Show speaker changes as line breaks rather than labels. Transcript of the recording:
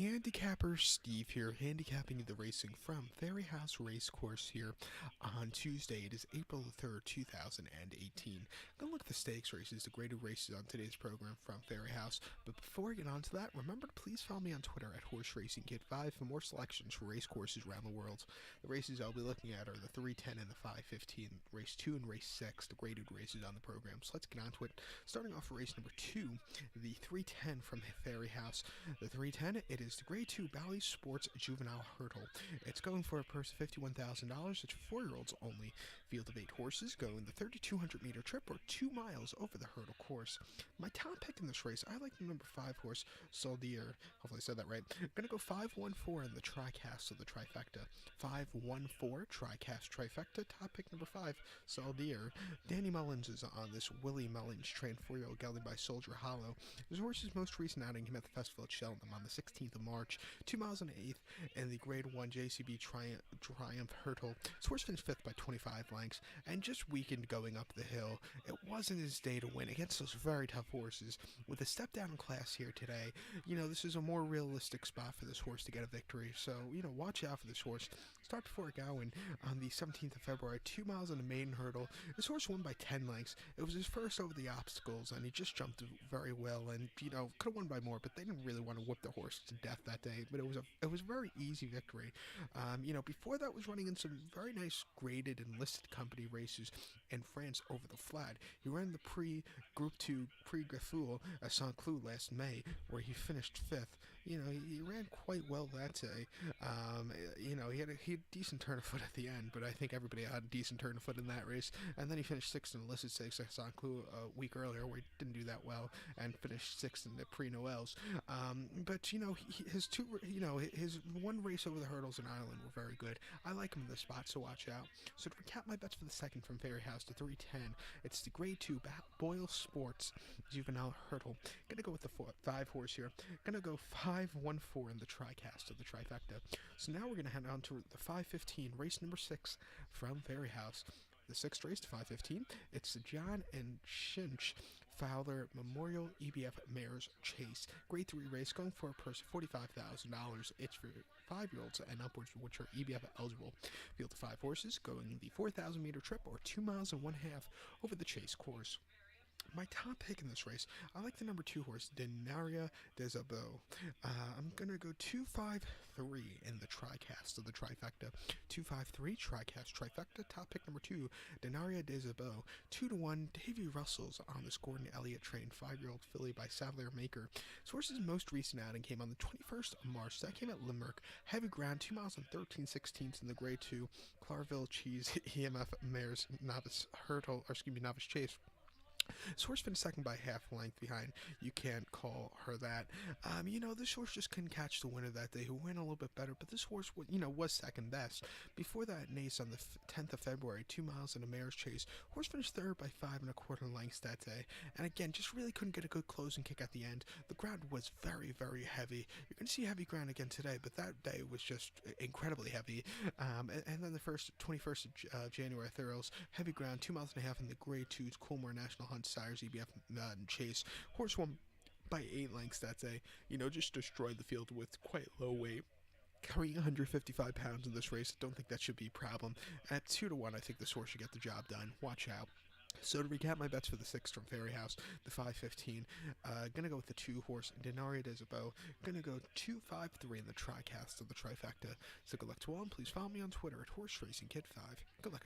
Handicapper Steve here, handicapping the racing from Fairyhouse Racecourse here on Tuesday. It is April the 3rd, 2018. Gonna look at the stakes races, the graded races on today's program from Fairyhouse. But before I get on to that, remember to please follow me on Twitter at HorseRacingKid5 for more selections for racecourses around the world. The races I'll be looking at are the 310 and the 515, race 2 and race 6, the graded races on the program. So let's get on to it. Starting off race number 2, the 310 from Fairyhouse. The 310, it is the Grade 2 Boylesports Juvenile Hurdle. It's going for a purse of $51,000. It's for 4-year-olds only. Field of 8 horses going the 3,200 meter trip or 2 miles over the hurdle course. My top pick in this race, I like the number 5 horse, Soldier. Hopefully I said that right. I'm going to go 514 in the tricast of the trifecta. 514 tricast trifecta. Top pick number 5, Soldier. Danny Mullins is on this Willie Mullins trained 4-year-old gelding by Soldier Hollow. This horse's most recent outing came at the Festival at Cheltenham on the 16th of March, 2 miles and 1/8 in the Grade 1 JCB Triumph Hurdle. This horse finished 5th by 25 lengths and just weakened going up the hill. It wasn't his day to win against those very tough horses. With a step down in class here today, this is a more realistic spot for this horse to get a victory. So, watch out for this horse. Start before Gowan on the 17th of February, 2 miles on the maiden hurdle. This horse won by 10 lengths. It was his first over the obstacles, and he just jumped very well, and, could have won by more, but they didn't really want to whip the horse to death that day. But it was a very easy victory. Before that was running in some very nice graded and listed company races in France over the flat. He ran the Group 2 Prix-Grefful at Saint-Cloud last May, where he finished 5th. He ran quite well that day. He had a decent turn of foot at the end, but I think everybody had a decent turn of foot in that race. And then he finished 6th in the listed stakes at Saint-Cloud a week earlier, where he didn't do that well, and finished 6th in the Prix Noëls. His one race over the hurdles in Ireland were very good. I like him in this spot, so watch out. So to recap my bets for the second from Fairyhouse to 310, it's the Grade 2 Boylesports Juvenile Hurdle. Gonna go with the 5 horse here. Gonna go 514 in the tricast of the trifecta. So now we're gonna head on to the 515, race number 6 from Fairyhouse. The 6th race to 515, it's the John and Shinch Fowler Memorial EBF Mares Chase. Grade 3 race going for a purse of $45,000. It's for 5-year-olds and upwards, which are EBF eligible. Field of 5 horses going the 4,000 meter trip or 2 miles and 1/2 over the chase course. My top pick in this race, I like the number 2 horse, Denaria des Abeaux. I'm going to go 253 in the tricast of the trifecta. 253 tricast trifecta. Top pick number 2, Denaria des Abeaux. 2-1, Davy Russell's on this Gordon Elliott trained 5-year-old filly by Savalier Maker. This horse's most recent outing came on the 21st of March. That came at Limerick. Heavy ground, 2 miles and 13/16 in the Grade 2 Clarville Cheese EMF Mares Novice Chase. This horse finished second by half length behind. You can't call her that. This horse just couldn't catch the winner that day, who ran a little bit better, but this horse, was second best. Before that, Nace on the 10th of February, 2 miles in a mare's chase. Horse finished third by 5 1/4 lengths that day. And again, just really couldn't get a good closing kick at the end. The ground was very, very heavy. You're going to see heavy ground again today, but that day was just incredibly heavy. And then the 21st of January, Thurles, heavy ground, 2 miles and a half in the Grade 2's Coolmore National Hunt Sires EBF Chase. Horse won by 8 lengths that day. Just destroyed the field with quite low weight. Carrying 155 pounds in this race, I don't think that should be a problem. At 2-1, I think this horse should get the job done. Watch out. So to recap my bets for the 6th from Fairyhouse, the 515, gonna go with the 2 horse, Denaria des Abeaux. Gonna go 253 in the tricast of the trifecta. So good luck to all, and please follow me on Twitter at HorseRacingKid5. Good luck.